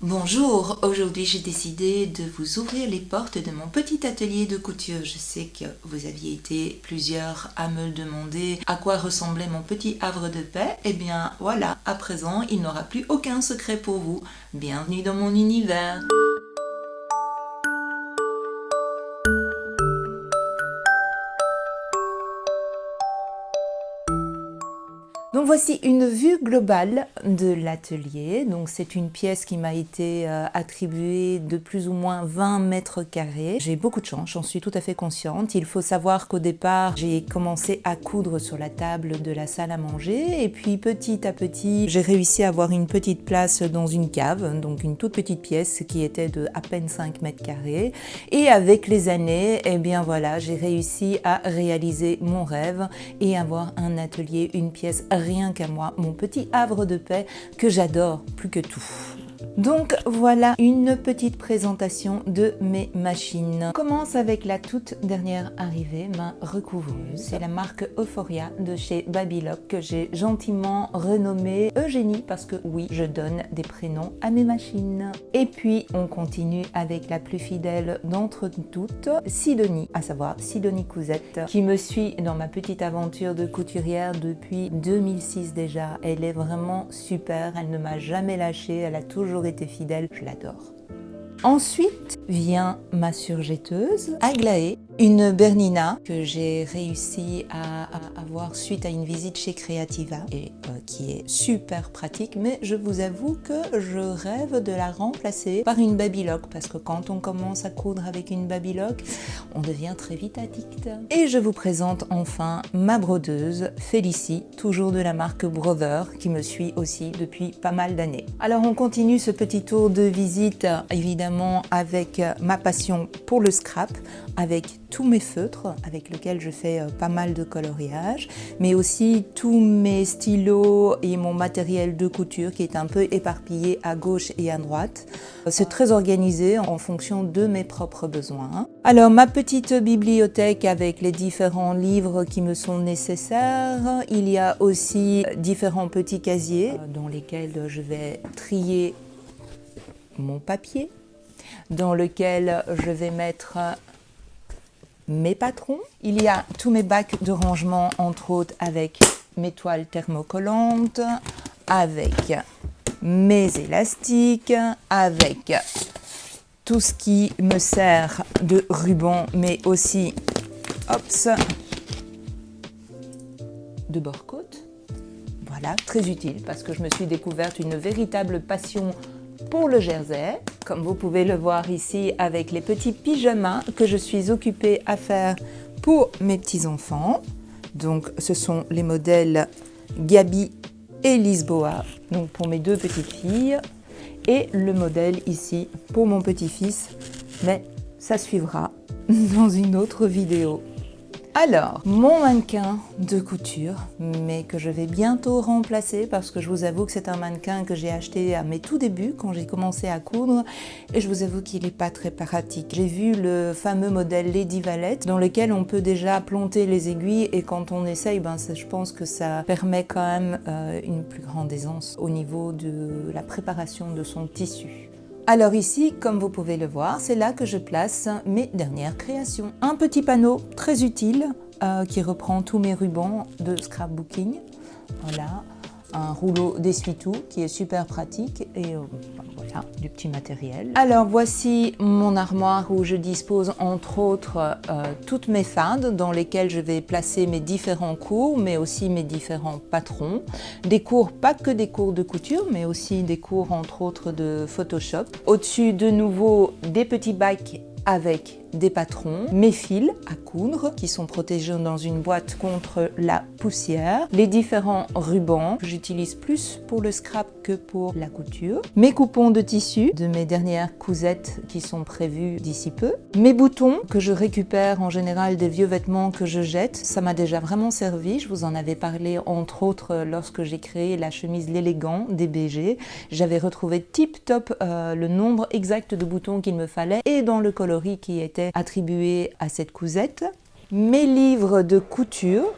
Bonjour, aujourd'hui j'ai décidé de vous ouvrir les portes de mon petit atelier de couture. Je sais que vous aviez été plusieurs à me demander à quoi ressemblait mon petit havre de paix. Eh bien voilà, à présent il n'aura plus aucun secret pour vous. Bienvenue dans mon univers. Donc voici une vue globale de l'atelier. Donc c'est une pièce qui m'a été attribuée de plus ou moins 20 mètres carrés. J'ai beaucoup de chance, j'en suis tout à fait consciente. Il faut savoir qu'au départ, j'ai commencé à coudre sur la table de la salle à manger. Et puis petit à petit, j'ai réussi à avoir une petite place dans une cave, donc une toute petite pièce qui était de à peine 5 mètres carrés. Et avec les années, eh bien voilà, j'ai réussi à réaliser mon rêve et avoir un atelier, une pièce rien qu'à moi, mon petit havre de paix que j'adore plus que tout. Donc voilà une petite présentation de mes machines. On commence avec la toute dernière arrivée, ma recouvreuse. C'est la marque Euphoria de chez Babylock que j'ai gentiment renommée Eugénie parce que oui, je donne des prénoms à mes machines. Et puis on continue avec la plus fidèle d'entre toutes, Sidonie, à savoir Sidonie Cousette, qui me suit dans ma petite aventure de couturière depuis 2006 déjà. Elle est vraiment super, elle ne m'a jamais lâchée, elle a toujours été fidèle, je l'adore. Ensuite vient ma surjetteuse Aglaé, une Bernina que j'ai réussi à avoir suite à une visite chez Creativa et qui est super pratique, mais je vous avoue que je rêve de la remplacer par une Babylock parce que quand on commence à coudre avec une Babylock, on devient très vite addict. Et je vous présente enfin ma brodeuse Félicie, toujours de la marque Brother, qui me suit aussi depuis pas mal d'années. Alors on continue ce petit tour de visite évidemment avec ma passion pour le scrap, avec tous mes feutres avec lesquels je fais pas mal de coloriage, mais aussi tous mes stylos et mon matériel de couture qui est un peu éparpillé à gauche et à droite. C'est très organisé en fonction de mes propres besoins. Alors ma petite bibliothèque avec les différents livres qui me sont nécessaires. Il y a aussi différents petits casiers dans lesquels je vais trier mon papier, dans lequel je vais mettre mes patrons. Il y a tous mes bacs de rangement, entre autres avec mes toiles thermocollantes, avec mes élastiques, avec tout ce qui me sert de ruban, mais aussi de bord-côte. Voilà, très utile parce que je me suis découverte une véritable passion pour le jersey, comme vous pouvez le voir ici avec les petits pyjamas que je suis occupée à faire pour mes petits-enfants. Donc ce sont les modèles Gabi et Lisboa, donc pour mes deux petites filles, et le modèle ici pour mon petit-fils, mais ça suivra dans une autre vidéo. Alors, mon mannequin de couture, mais que je vais bientôt remplacer parce que je vous avoue que c'est un mannequin que j'ai acheté à mes tout débuts quand j'ai commencé à coudre et je vous avoue qu'il n'est pas très pratique. J'ai vu le fameux modèle Lady Valette dans lequel on peut déjà planter les aiguilles et quand on essaye, je pense que ça permet quand même une plus grande aisance au niveau de la préparation de son tissu. Alors ici, comme vous pouvez le voir, c'est là que je place mes dernières créations. Un petit panneau très utile qui reprend tous mes rubans de scrapbooking. Voilà, un rouleau d'essuie-tout qui est super pratique et voilà, du petit matériel. Alors voici mon armoire où je dispose entre autres toutes mes fardes dans lesquelles je vais placer mes différents cours, mais aussi mes différents patrons. Des cours, pas que des cours de couture, mais aussi des cours entre autres de Photoshop. Au-dessus de nouveau des petits bacs avec des patrons, mes fils à coudre qui sont protégés dans une boîte contre la poussière, les différents rubans que j'utilise plus pour le scrap que pour la couture, mes coupons de tissu de mes dernières cousettes qui sont prévues d'ici peu, mes boutons que je récupère en général des vieux vêtements que je jette, ça m'a déjà vraiment servi, je vous en avais parlé entre autres lorsque j'ai créé la chemise L'Élégant des BG, j'avais retrouvé tip top le nombre exact de boutons qu'il me fallait et dans le coloris qui était attribué à cette cousette, mes livres de couture,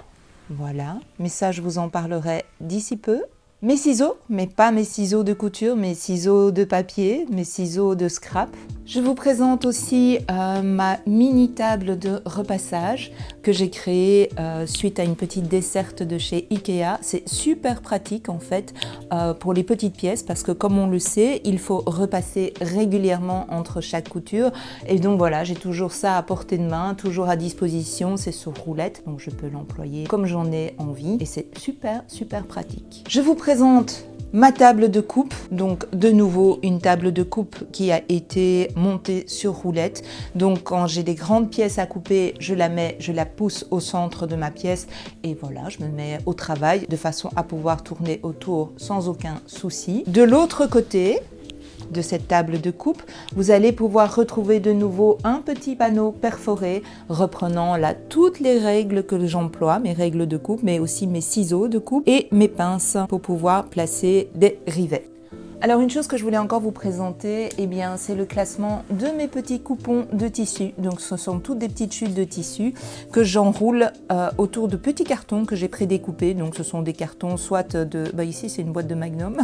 voilà, mais ça je vous en parlerai d'ici peu. Mes ciseaux, mais pas mes ciseaux de couture, mes ciseaux de papier, mes ciseaux de scrap. Je vous présente aussi ma mini table de repassage que j'ai créée suite à une petite desserte de chez Ikea. C'est super pratique en fait pour les petites pièces parce que comme on le sait, il faut repasser régulièrement entre chaque couture. Et donc voilà, j'ai toujours ça à portée de main, toujours à disposition. C'est sur roulette, donc je peux l'employer comme j'en ai envie. Et c'est super, super pratique. Je vous présente ma table de coupe, donc de nouveau une table de coupe qui a été montée sur roulette. Donc quand j'ai des grandes pièces à couper, je la pousse au centre de ma pièce et voilà, je me mets au travail de façon à pouvoir tourner autour sans aucun souci. De l'autre côté de cette table de coupe, vous allez pouvoir retrouver de nouveau un petit panneau perforé reprenant là toutes les règles que j'emploie, mes règles de coupe, mais aussi mes ciseaux de coupe et mes pinces pour pouvoir placer des rivets. Alors une chose que je voulais encore vous présenter, eh bien, c'est le classement de mes petits coupons de tissu. Donc ce sont toutes des petites chutes de tissu que j'enroule autour de petits cartons que j'ai prédécoupés. Donc ce sont des cartons soit de... ici c'est une boîte de Magnum,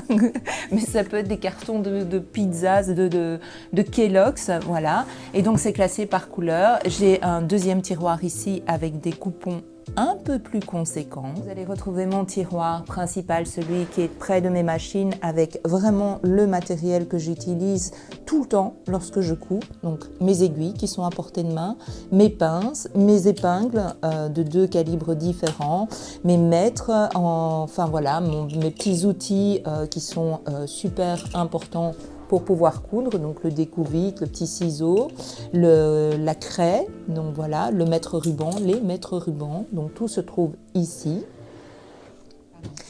mais ça peut être des cartons de pizzas, de Kellogg's, voilà. Et donc c'est classé par couleur. J'ai un deuxième tiroir ici avec des coupons un peu plus conséquent. Vous allez retrouver mon tiroir principal, celui qui est près de mes machines, avec vraiment le matériel que j'utilise tout le temps lorsque je couds. Donc mes aiguilles qui sont à portée de main, mes pinces, mes épingles de 2 calibres différents, mes mètres, enfin voilà, mes petits outils qui sont super importants pour pouvoir coudre, donc le découvite, le petit ciseau, la craie, donc voilà, le mètre-ruban, les mètres-rubans, donc tout se trouve ici.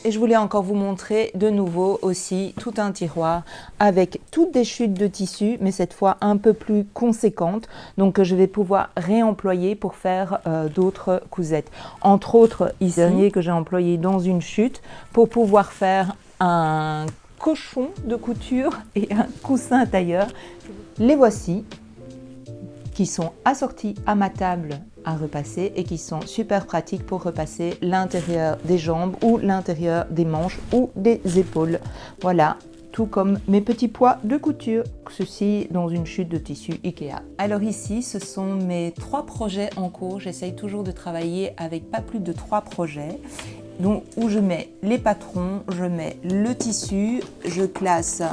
Et je voulais encore vous montrer de nouveau aussi tout un tiroir avec toutes des chutes de tissu, mais cette fois un peu plus conséquentes, donc que je vais pouvoir réemployer pour faire d'autres cousettes. Entre autres, ici, dernier que j'ai employé dans une chute pour pouvoir faire un cochon de couture et un coussin tailleur. Les voici, qui sont assortis à ma table à repasser et qui sont super pratiques pour repasser l'intérieur des jambes ou l'intérieur des manches ou des épaules. Voilà, tout comme mes petits pois de couture, ceci dans une chute de tissu Ikea. Alors ici, ce sont mes 3 projets en cours. J'essaye toujours de travailler avec pas plus de 3 projets. Donc, où je mets les patrons, je mets le tissu, je classe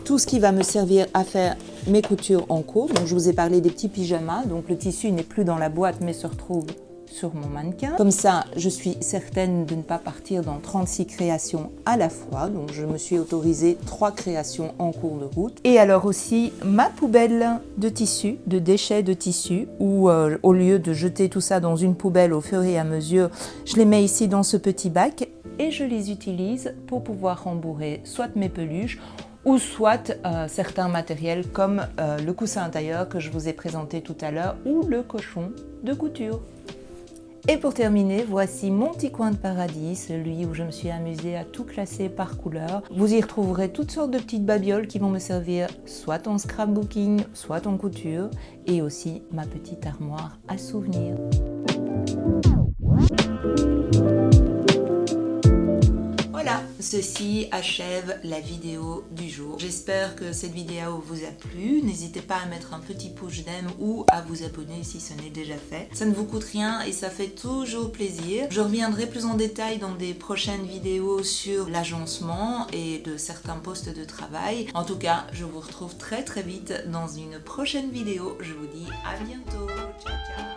tout ce qui va me servir à faire mes coutures en cours. Donc, je vous ai parlé des petits pyjamas. Donc, le tissu n'est plus dans la boîte, mais se retrouve sur mon mannequin. Comme ça, je suis certaine de ne pas partir dans 36 créations à la fois. Donc, je me suis autorisée 3 créations en cours de route. Et alors aussi, ma poubelle de tissu, de déchets de tissu, où au lieu de jeter tout ça dans une poubelle au fur et à mesure, je les mets ici dans ce petit bac et je les utilise pour pouvoir rembourrer soit mes peluches ou soit certains matériels comme le coussin tailleur que je vous ai présenté tout à l'heure ou le cochon de couture. Et pour terminer, voici mon petit coin de paradis, celui où je me suis amusée à tout classer par couleur. Vous y retrouverez toutes sortes de petites babioles qui vont me servir soit en scrapbooking, soit en couture, et aussi ma petite armoire à souvenirs. Voilà, ceci achève la vidéo du jour. J'espère que cette vidéo vous a plu. N'hésitez pas à mettre un petit pouce j'aime ou à vous abonner si ce n'est déjà fait. Ça ne vous coûte rien et ça fait toujours plaisir. Je reviendrai plus en détail dans des prochaines vidéos sur l'agencement et de certains postes de travail. En tout cas, je vous retrouve très vite dans une prochaine vidéo. Je vous dis à bientôt. Ciao, ciao.